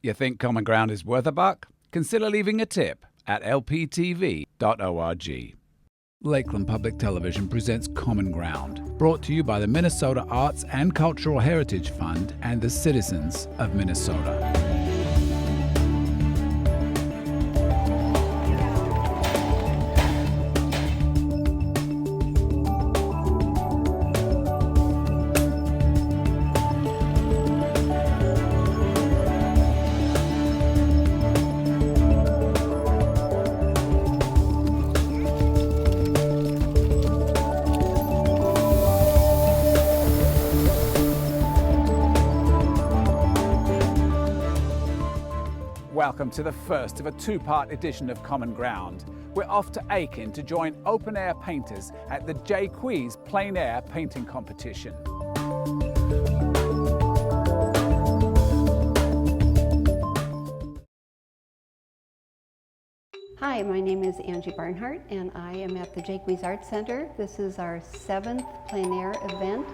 You think Common Ground is worth a buck? Consider leaving a tip at lptv.org. Lakeland Public Television presents Common Ground, brought to you by the Minnesota Arts and Cultural Heritage Fund and the citizens of Minnesota. Welcome to the first of a two-part edition of Common Ground. We're off to Aitkin to join open-air painters at the Jaques Plein Air painting competition. Hi, my name is Angie Barnhart and I am at the Jaques Art Center. This is our 7th plein air event.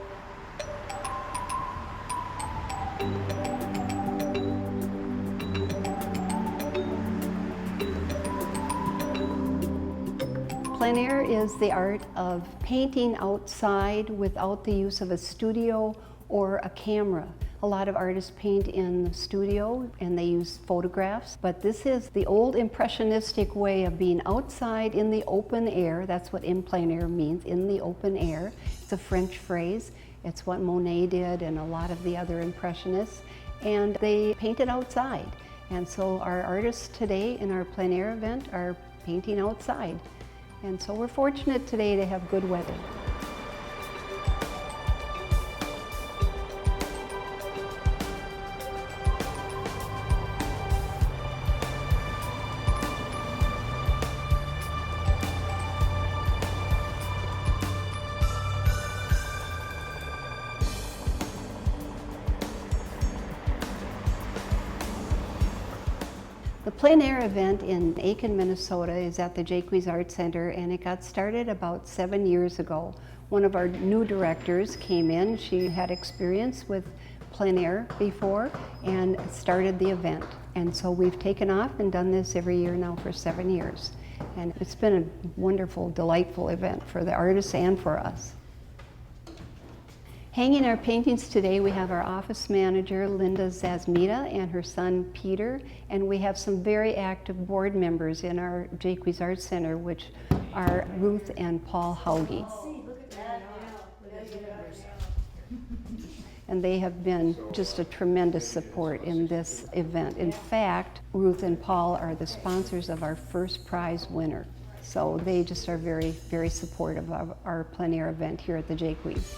Plein air is the art of painting outside without the use of a studio or a camera. A lot of artists paint in the studio and they use photographs, but this is the old impressionistic way of being outside in the open air. That's what in plein air means, in the open air. It's a French phrase. It's what Monet did and a lot of the other impressionists, and they painted outside. And so our artists today in our plein air event are painting outside. And so we're fortunate today to have good weather. The plein air event in Aitkin, Minnesota is at the Jaques Art Center, and it got started about 7 years ago. One of our new directors came in. She had experience with plein air before and started the event. And so we've taken off and done this every year now for 7 years. And it's been a wonderful, delightful event for the artists and for us. Hanging our paintings today, we have our office manager, Linda Zasmita, and her son, Peter, and we have some very active board members in our Jaques Art Center, which are Ruth and Paul Hauge. And they have been just a tremendous support in this event. In fact, Ruth and Paul are the sponsors of our first prize winner. So they just are very, very supportive of our plein air event here at the Jaques.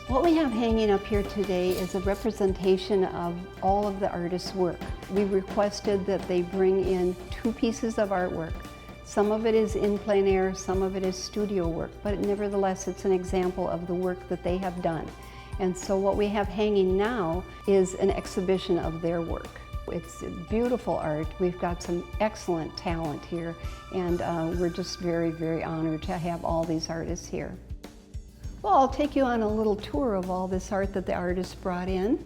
What we have hanging up here today is a representation of all of the artists' work. We requested that they bring in 2 pieces of artwork. Some of it is in plein air, some of it is studio work, but nevertheless it's an example of the work that they have done. And so what we have hanging now is an exhibition of their work. It's beautiful art. We've got some excellent talent here, and we're just very, very honored to have all these artists here. Well, I'll take you on a little tour of all this art that the artists brought in.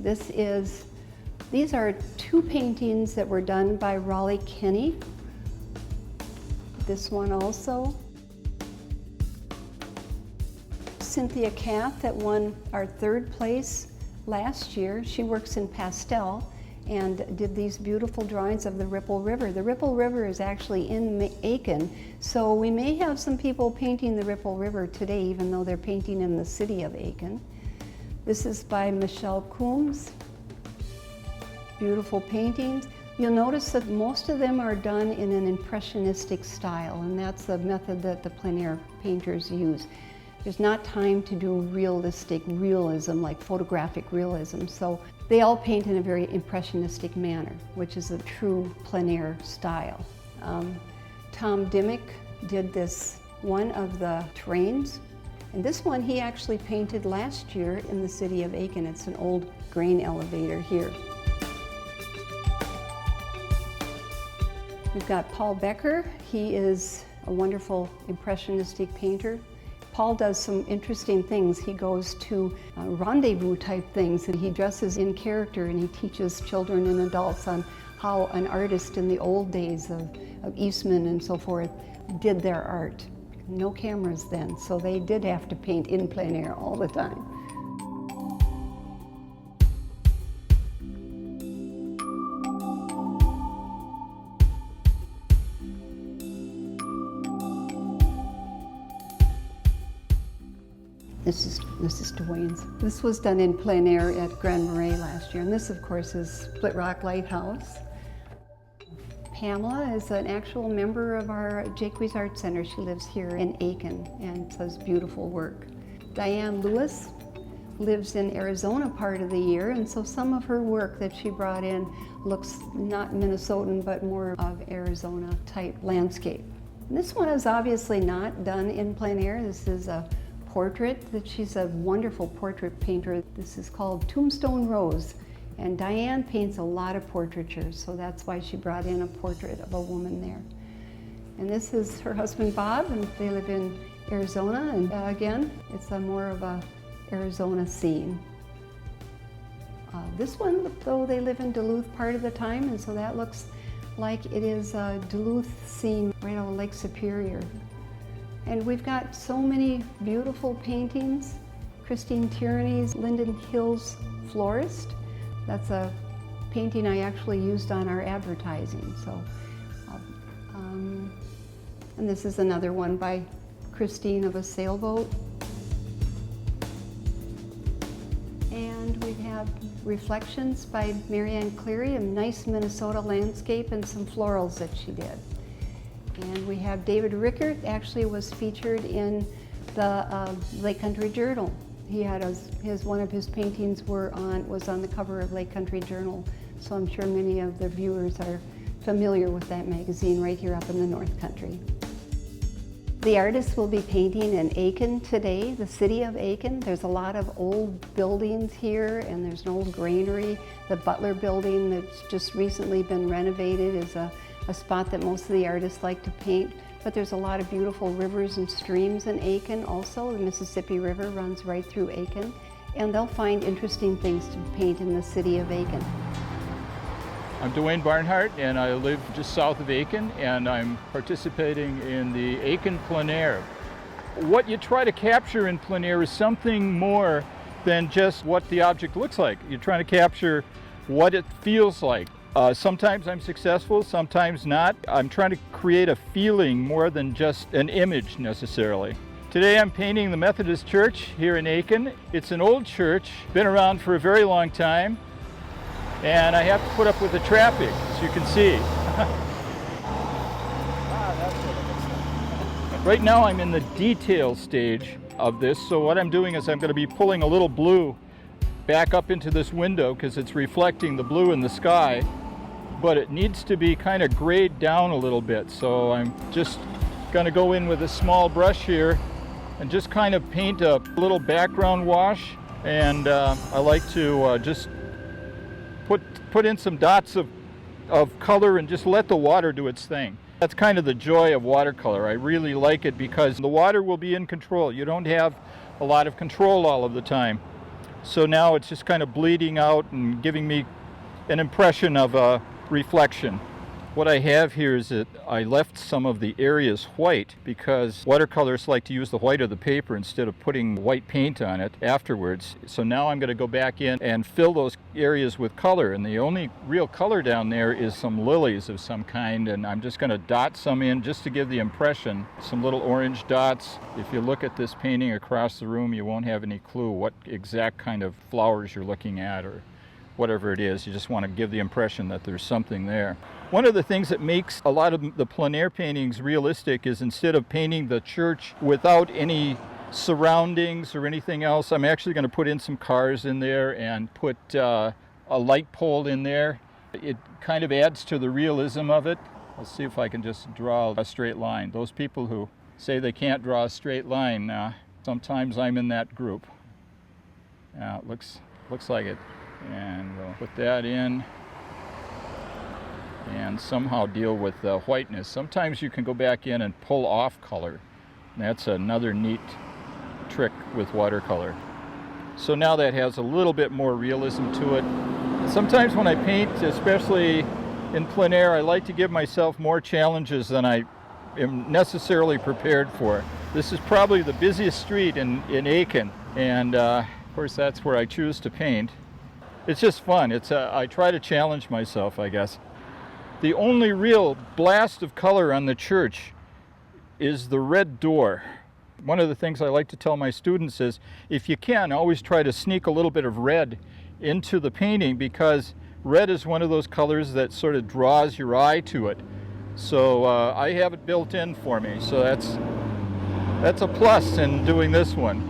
These are 2 paintings that were done by Raleigh Kinney. This one also. Cynthia Kath that won our 3rd place last year. She works in pastel and did these beautiful drawings of the Ripple River. The Ripple River is actually in Aitkin, so we may have some people painting the Ripple River today, even though they're painting in the city of Aitkin. This is by Michelle Coombs. Beautiful paintings. You'll notice that most of them are done in an impressionistic style, and that's the method that the plein air painters use. There's not time to do realistic realism, like photographic realism, so they all paint in a very impressionistic manner, which is a true plein air style. Tom Dimmick did this one of the trains, and this one he actually painted last year in the city of Aitkin. It's an old grain elevator here. We've got Paul Becker. He is a wonderful impressionistic painter, Paul does some interesting things. He goes to rendezvous type things, and he dresses in character, and he teaches children and adults on how an artist in the old days of Eastman and so forth did their art. No cameras then, so they did have to paint in plein air all the time. This is Dwayne's. This was done in plein air at Grand Marais last year, and this, of course, is Split Rock Lighthouse. Pamela is an actual member of our Jaques Art Center. She lives here in Aitkin and does beautiful work. Diane Lewis lives in Arizona part of the year, and so some of her work that she brought in looks not Minnesotan, but more of Arizona type landscape. And this one is obviously not done in plein air. This is a portrait. She's a wonderful portrait painter. This is called Tombstone Rose, and Diane paints a lot of portraiture, so that's why she brought in a portrait of a woman there. And this is her husband Bob, and they live in Arizona, and again, it's more of a Arizona scene. This one, though, they live in Duluth part of the time, and so that looks like it is a Duluth scene right on Lake Superior. And we've got so many beautiful paintings. Christine Tierney's Linden Hills Florist. That's a painting I actually used on our advertising. So, and this is another one by Christine of a sailboat. And we have Reflections by Marianne Cleary, a nice Minnesota landscape and some florals that she did. And we have David Rickert, actually was featured in the Lake Country Journal. He had one of his paintings was on the cover of Lake Country Journal, so I'm sure many of the viewers are familiar with that magazine right here up in the North Country. The artist will be painting in Aitkin today, the city of Aitkin. There's a lot of old buildings here, and there's an old granary. The Butler building that's just recently been renovated is a spot that most of the artists like to paint. But there's a lot of beautiful rivers and streams in Aitkin also. The Mississippi River runs right through Aitkin, and they'll find interesting things to paint in the city of Aitkin. I'm Dwayne Barnhart, and I live just south of Aitkin, and I'm participating in the Aitkin Plein Air. What you try to capture in plein air is something more than just what the object looks like. You're trying to capture what it feels like. Sometimes I'm successful, sometimes not. I'm trying to create a feeling more than just an image necessarily. Today I'm painting the Methodist Church here in Aitkin. It's an old church, been around for a very long time, and I have to put up with the traffic, as you can see. Right now I'm in the detail stage of this, so what I'm doing is I'm going to be pulling a little blue back up into this window because it's reflecting the blue in the sky, but it needs to be kind of grayed down a little bit. So I'm just going to go in with a small brush here and just kind of paint a little background wash, and I like to just put in some dots of color and just let the water do its thing. That's kind of the joy of watercolor. I really like it because the water will be in control. You don't have a lot of control all of the time. So now it's just kind of bleeding out and giving me an impression of a reflection. What I have here is that I left some of the areas white because watercolorists like to use the white of the paper instead of putting white paint on it afterwards. So now I'm going to go back in and fill those areas with color, and the only real color down there is some lilies of some kind, and I'm just going to dot some in just to give the impression, some little orange dots. If you look at this painting across the room, you won't have any clue what exact kind of flowers you're looking at or whatever it is. You just want to give the impression that there's something there. One of the things that makes a lot of the plein air paintings realistic is instead of painting the church without any surroundings or anything else, I'm actually going to put in some cars in there and put a light pole in there. It kind of adds to the realism of it. Let's see if I can just draw a straight line. Those people who say they can't draw a straight line, sometimes I'm in that group. It looks like it. And we'll put that in and somehow deal with the whiteness. Sometimes you can go back in and pull off color. That's another neat trick with watercolor. So now that has a little bit more realism to it. Sometimes when I paint, especially in plein air, I like to give myself more challenges than I am necessarily prepared for. This is probably the busiest street in Aitkin, and of course that's where I choose to paint. It's just fun. I try to challenge myself, I guess. The only real blast of color on the church is the red door. One of the things I like to tell my students is, if you can, always try to sneak a little bit of red into the painting, because red is one of those colors that sort of draws your eye to it. So I have it built in for me, so that's a plus in doing this one.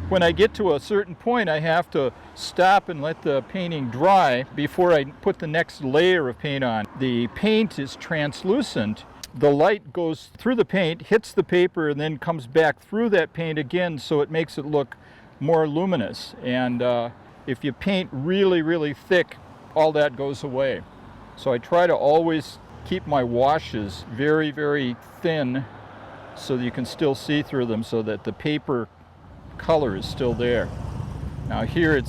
When I get to a certain point, I have to stop and let the painting dry before I put the next layer of paint on. The paint is translucent. The light goes through the paint, hits the paper, and then comes back through that paint again, so it makes it look more luminous. And if you paint really, really thick, all that goes away. So I try to always keep my washes very, very thin so that you can still see through them, so that the paper color is still there. Now here,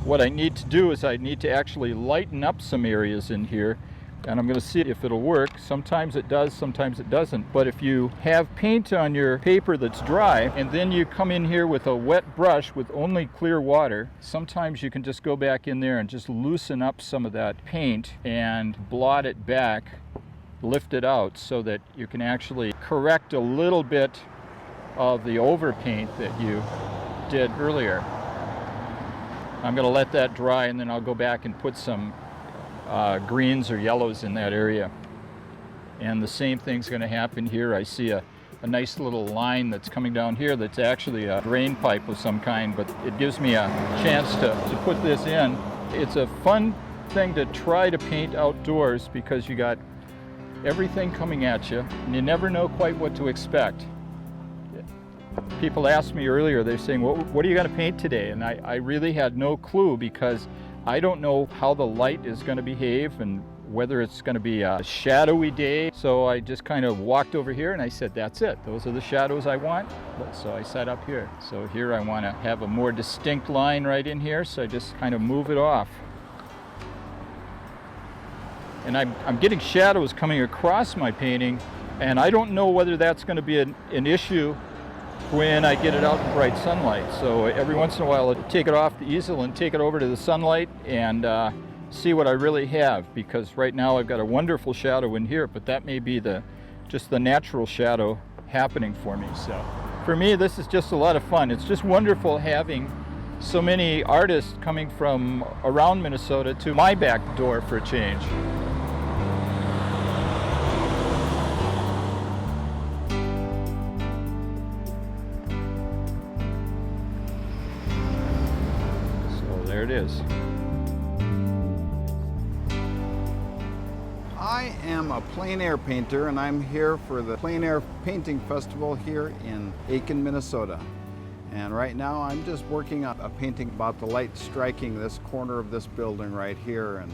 what I need to do is I need to actually lighten up some areas in here, and I'm going to see if it'll work. Sometimes it does, sometimes it doesn't. But if you have paint on your paper that's dry, and then you come in here with a wet brush with only clear water, sometimes you can just go back in there and just loosen up some of that paint and blot it back, lift it out, so that you can actually correct a little bit of the overpaint that you did earlier. I'm going to let that dry, and then I'll go back and put some greens or yellows in that area. And the same thing's going to happen here. I see a nice little line that's coming down here that's actually a drain pipe of some kind, but it gives me a chance to put this in. It's a fun thing to try to paint outdoors, because you got everything coming at you, and you never know quite what to expect. People asked me earlier, they're saying, what are you going to paint today? And I really had no clue, because I don't know how the light is going to behave and whether it's going to be a shadowy day. So I just kind of walked over here and I said, that's it. Those are the shadows I want. So I set up here. So here I want to have a more distinct line right in here. So I just kind of move it off. And I'm getting shadows coming across my painting, and I don't know whether that's going to be an issue when I get it out in bright sunlight. So every once in a while, I'll take it off the easel and take it over to the sunlight and see what I really have, because right now I've got a wonderful shadow in here, but that may be just the natural shadow happening for me. So for me, this is just a lot of fun. It's just wonderful having so many artists coming from around Minnesota to my back door for a change. There it is. I am a plein air painter, and I'm here for the Plein Air Painting Festival here in Aitkin, Minnesota. And right now I'm just working on a painting about the light striking this corner of this building right here, and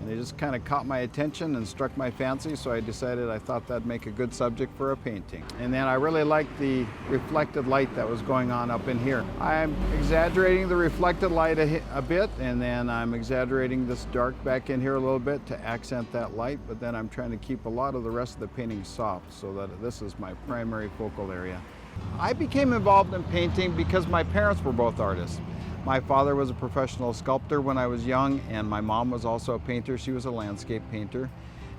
it just kind of caught my attention and struck my fancy, so I decided I thought that'd make a good subject for a painting. And then I really liked the reflected light that was going on up in here. I'm exaggerating the reflected light a bit, and then I'm exaggerating this dark back in here a little bit to accent that light, but then I'm trying to keep a lot of the rest of the painting soft, so that this is my primary focal area. I became involved in painting because my parents were both artists. My father was a professional sculptor when I was young, and my mom was also a painter. She was a landscape painter.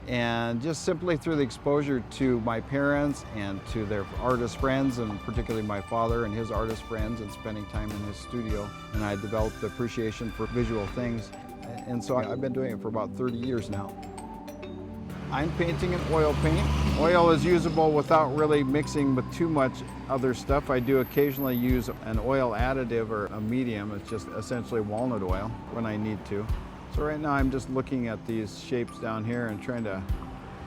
And just simply through the exposure to my parents and to their artist friends, and particularly my father and his artist friends, and spending time in his studio, and I developed appreciation for visual things. And so I've been doing it for about 30 years now. I'm painting in oil paint. Oil is usable without really mixing with too much other stuff. I do occasionally use an oil additive or a medium. It's just essentially walnut oil when I need to. So right now I'm just looking at these shapes down here and trying to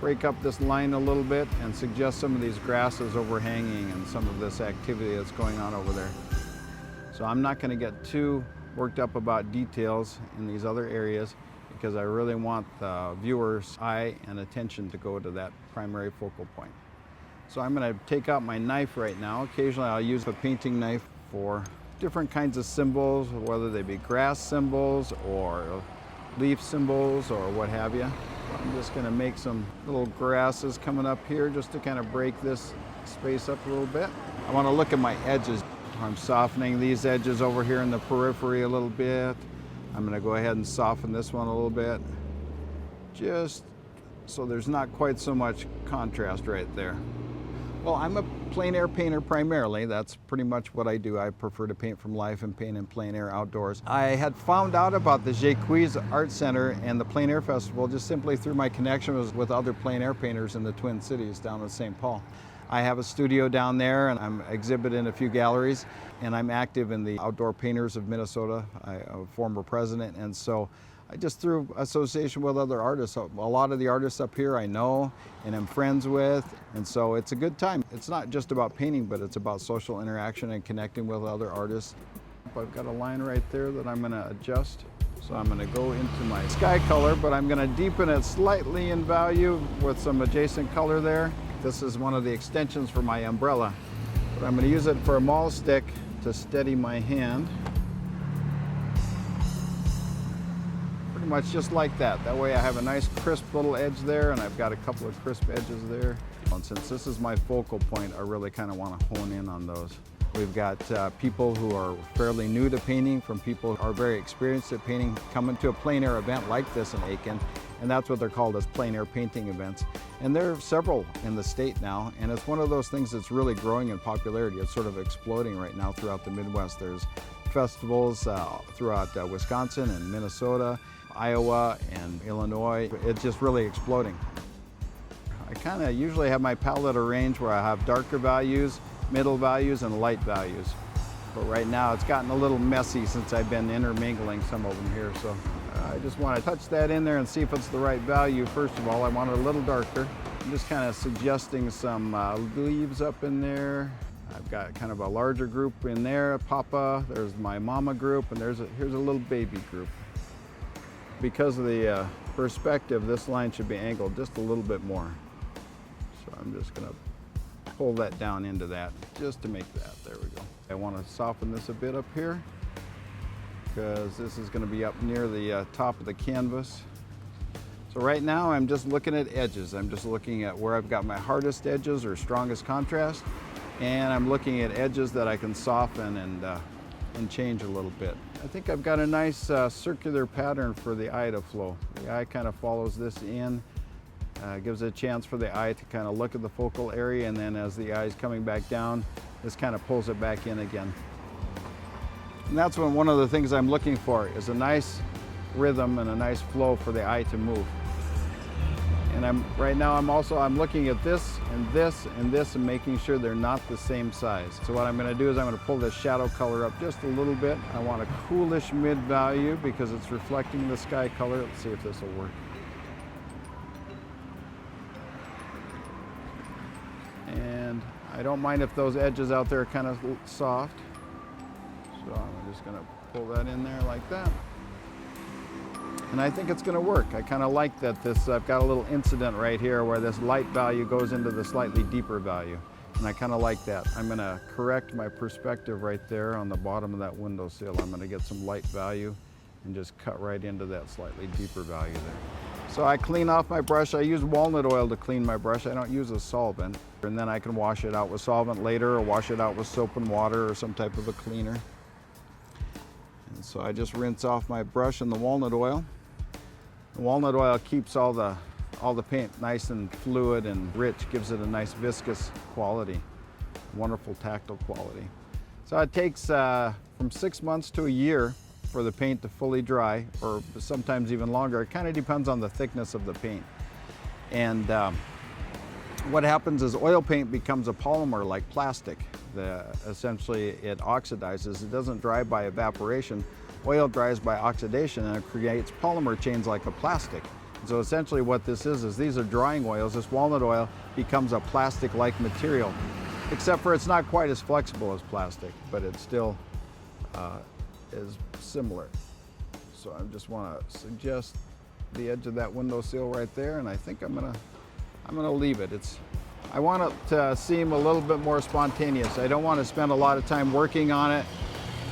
break up this line a little bit and suggest some of these grasses overhanging and some of this activity that's going on over there. So I'm not going to get too worked up about details in these other areas, because I really want the viewer's eye and attention to go to that primary focal point. So I'm going to take out my knife right now. Occasionally I'll use a painting knife for different kinds of symbols, whether they be grass symbols or leaf symbols or what have you. I'm just going to make some little grasses coming up here just to kind of break this space up a little bit. I want to look at my edges. I'm softening these edges over here in the periphery a little bit. I'm going to go ahead and soften this one a little bit, just so there's not quite so much contrast right there. Well, I'm a plein air painter primarily. That's pretty much what I do. I prefer to paint from life and paint in plein air outdoors. I had found out about the Jaques Art Center and the Plein Air Festival just simply through my connections with other plein air painters in the Twin Cities down in St. Paul. I have a studio down there and I'm exhibiting in a few galleries, and I'm active in the Outdoor Painters of Minnesota. I'm a former president, and so I just through association with other artists. A lot of the artists up here I know and I'm friends with, and so it's a good time. It's not just about painting, but it's about social interaction and connecting with other artists. I've got a line right there that I'm going to adjust. So I'm going to go into my sky color, but I'm going to deepen it slightly in value with some adjacent color there. This is one of the extensions for my umbrella, but I'm going to use it for a maul stick to steady my hand. Pretty much just like that. That way I have a nice crisp little edge there, and I've got a couple of crisp edges there. And since this is my focal point, I really kind of want to hone in on those. We've got people who are fairly new to painting, from people who are very experienced at painting, coming to a plein air event like this in Aitkin, and that's what they're called, as plein air painting events. And there are several in the state now, and it's one of those things that's really growing in popularity. It's sort of exploding right now throughout the Midwest. There's festivals throughout Wisconsin and Minnesota, Iowa and Illinois. It's just really exploding. I kind of usually have my palette arranged where I have darker values, middle values, and light values. But right now it's gotten a little messy since I've been intermingling some of them here. So I just want to touch that in there and see if it's the right value. First of all, I want it a little darker. I'm just kind of suggesting some leaves up in there. I've got kind of a larger group in there, Papa. There's my mama group, and here's a little baby group. Because of the perspective, this line should be angled just a little bit more. So I'm just going to pull that down into that just to make that. There we go. I want to soften this a bit up here because this is going to be up near the top of the canvas. So right now I'm just looking at edges. I'm just looking at where I've got my hardest edges or strongest contrast, and I'm looking at edges that I can soften and change a little bit. I think I've got a nice circular pattern for the eye to flow. The eye kind of follows this in. Gives it a chance for the eye to kind of look at the focal area, and then as the eye is coming back down, this kind of pulls it back in again. And that's one of the things I'm looking for, is a nice rhythm and a nice flow for the eye to move. And right now I'm looking at this and this and this and making sure they're not the same size. So what I'm going to do is I'm going to pull this shadow color up just a little bit. I want a coolish mid value because it's reflecting the sky color. Let's see if this will work. And I don't mind if those edges out there are kind of soft. So I'm just going to pull that in there like that. And I think it's going to work. I kind of like that I've got a little incident right here where this light value goes into the slightly deeper value. And I kind of like that. I'm going to correct my perspective right there on the bottom of that windowsill. I'm going to get some light value and just cut right into that slightly deeper value there. So I clean off my brush. I use walnut oil to clean my brush. I don't use a solvent. And then I can wash it out with solvent later, or wash it out with soap and water or some type of a cleaner. And so I just rinse off my brush in the walnut oil. The walnut oil keeps all the paint nice and fluid and rich, gives it a nice viscous quality, wonderful tactile quality. So it takes from 6 months to a year for the paint to fully dry, or sometimes even longer. It kind of depends on the thickness of the paint. And what happens is oil paint becomes a polymer like plastic. Essentially it oxidizes. It doesn't dry by evaporation. Oil dries by oxidation, and it creates polymer chains like a plastic. So essentially what this is these are drying oils. This walnut oil becomes a plastic-like material, except for it's not quite as flexible as plastic, but it still is similar. So I just want to suggest the edge of that windowsill right there, and I think I'm gonna leave it. I want it to seem a little bit more spontaneous. I don't want to spend a lot of time working on it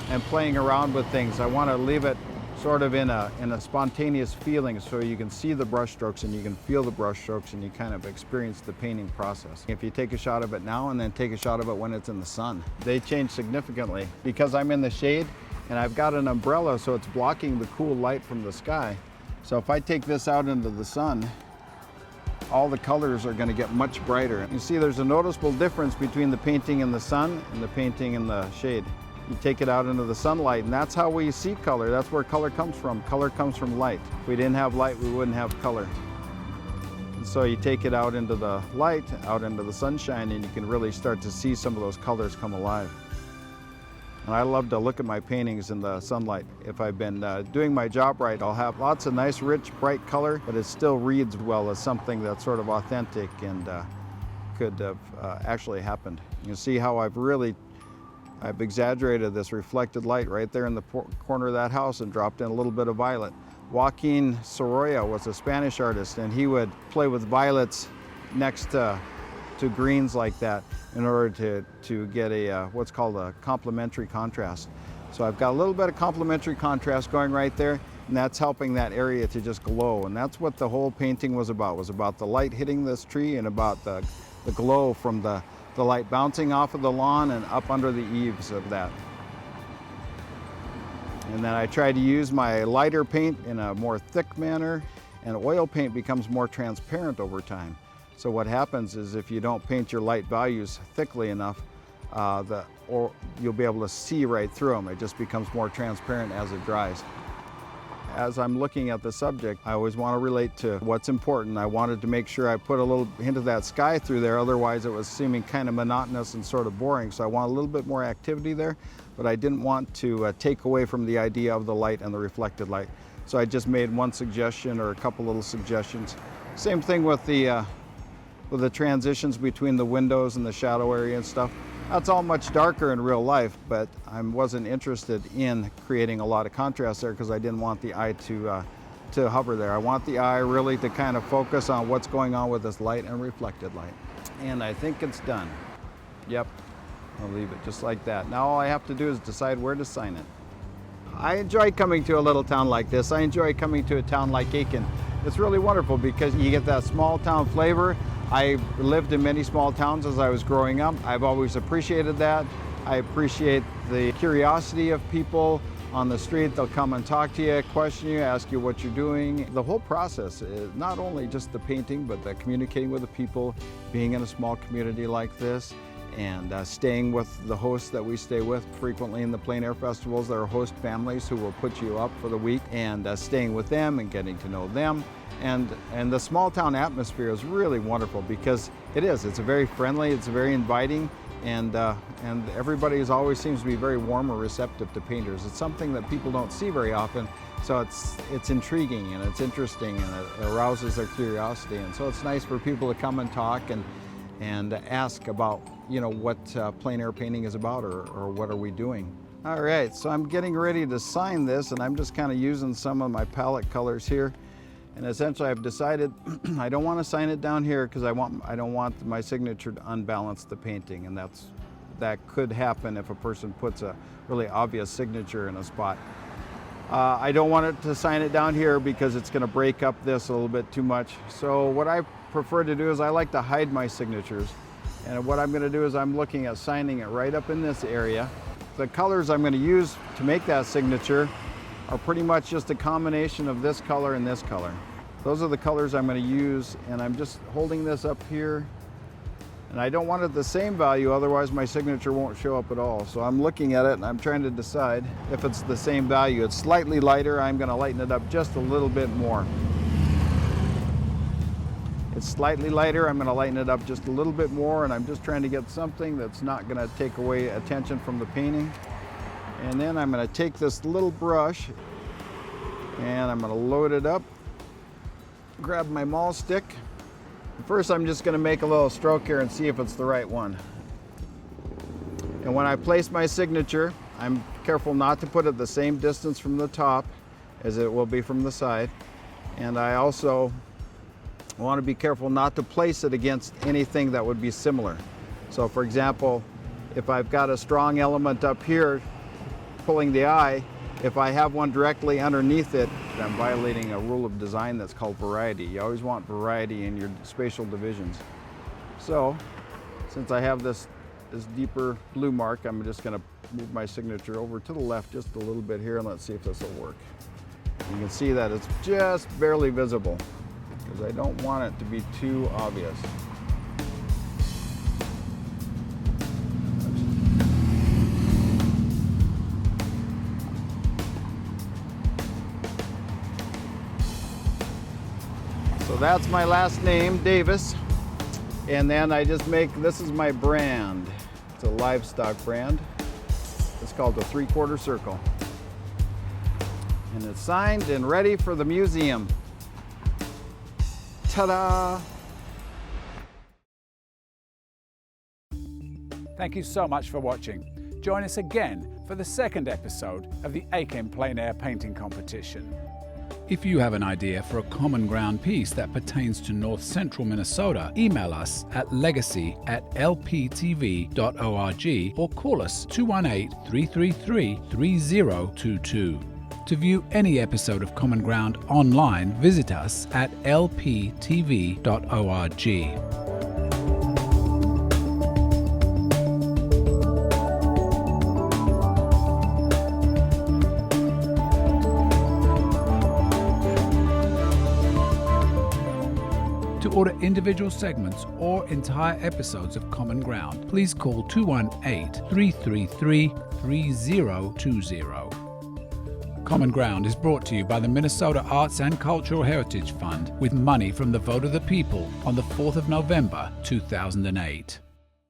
and playing around with things. I want to leave it sort of in a spontaneous feeling, so you can see the brush strokes and you can feel the brush strokes and you kind of experience the painting process. If you take a shot of it now and then take a shot of it when it's in the sun, they change significantly. Because I'm in the shade and I've got an umbrella, so it's blocking the cool light from the sky. So if I take this out into the sun, all the colors are going to get much brighter. You see there's a noticeable difference between the painting in the sun and the painting in the shade. You take it out into the sunlight, and that's how we see color. That's where color comes from. Color comes from light. If we didn't have light, we wouldn't have color. And so you take it out into the light, out into the sunshine, and you can really start to see some of those colors come alive. And I love to look at my paintings in the sunlight. If I've been doing my job right, I'll have lots of nice, rich, bright color, but it still reads well as something that's sort of authentic and could have actually happened. You see how I've exaggerated this reflected light right there in the corner of that house and dropped in a little bit of violet. Joaquin Sorolla was a Spanish artist, and he would play with violets next to greens like that in order to get a what's called a complementary contrast. So I've got a little bit of complementary contrast going right there, and that's helping that area to just glow. And that's what the whole painting was about the light hitting this tree and about the glow from the light bouncing off of the lawn and up under the eaves of that. And then I try to use my lighter paint in a more thick manner, and oil paint becomes more transparent over time. So what happens is if you don't paint your light values thickly enough, or you'll be able to see right through them. It just becomes more transparent as it dries. As I'm looking at the subject, I always want to relate to what's important. I wanted to make sure I put a little hint of that sky through there, otherwise it was seeming kind of monotonous and sort of boring. So I want a little bit more activity there, but I didn't want to take away from the idea of the light and the reflected light. So I just made one suggestion or a couple little suggestions. Same thing with the transitions between the windows and the shadow area and stuff. That's all much darker in real life, but I wasn't interested in creating a lot of contrast there because I didn't want the eye to hover there. I want the eye really to kind of focus on what's going on with this light and reflected light. And I think it's done. Yep, I'll leave it just like that. Now all I have to do is decide where to sign it. I enjoy coming to a little town like this. I enjoy coming to a town like Aitkin. It's really wonderful because you get that small town flavor. I lived in many small towns as I was growing up. I've always appreciated that. I appreciate the curiosity of people on the street. They'll come and talk to you, question you, ask you what you're doing. The whole process is not only just the painting, but the communicating with the people, being in a small community like this, and staying with the hosts that we stay with frequently in the plein air festivals. There are host families who will put you up for the week, and staying with them and getting to know them. And the small town atmosphere is really wonderful because it's a very friendly, it's very inviting, and everybody always seems to be very warm or receptive to painters. It's something that people don't see very often, so it's intriguing and it's interesting and it arouses their curiosity. And so it's nice for people to come and talk and ask about, what plein air painting is about or what are we doing. All right, so I'm getting ready to sign this, and I'm just kind of using some of my palette colors here. And essentially I've decided I don't want to sign it down here because I don't want my signature to unbalance the painting, and that could happen if a person puts a really obvious signature in a spot. I don't want it to sign it down here because it's going to break up this a little bit too much. So what I prefer to do is I like to hide my signatures. And what I'm going to do is I'm looking at signing it right up in this area. The colors I'm going to use to make that signature are pretty much just a combination of this color and this color. Those are the colors I'm going to use, and I'm just holding this up here. And I don't want it the same value, otherwise my signature won't show up at all. So I'm looking at it and I'm trying to decide if it's the same value. It's slightly lighter. I'm going to lighten it up just a little bit more. It's slightly lighter. I'm going to lighten it up just a little bit more, and I'm just trying to get something that's not going to take away attention from the painting. And then I'm going to take this little brush and I'm going to load it up, grab my maul stick. First I'm just going to make a little stroke here and see if it's the right one. And when I place my signature, I'm careful not to put it the same distance from the top as it will be from the side. And I also I want to be careful not to place it against anything that would be similar. So for example, if I've got a strong element up here pulling the eye, if I have one directly underneath it, I'm violating a rule of design that's called variety. You always want variety in your spatial divisions. So since I have this deeper blue mark, I'm just going to move my signature over to the left just a little bit here, and let's see if this will work. You can see that it's just barely visible because I don't want it to be too obvious. So that's my last name, Davis. And then I just make, this is my brand. It's a livestock brand. It's called the 3/4 circle. And it's signed and ready for the museum. Ta-da! Thank you so much for watching. Join us again for the second episode of the Aitkin Plein Air Painting Competition. If you have an idea for a common ground piece that pertains to North Central Minnesota, email us at legacy@lptv.org or call us 218-333-3022. To view any episode of Common Ground online, visit us at lptv.org. To order individual segments or entire episodes of Common Ground, please call 218-333-3020. Common Ground is brought to you by the Minnesota Arts and Cultural Heritage Fund with money from the vote of the people on the 4th of November 2008.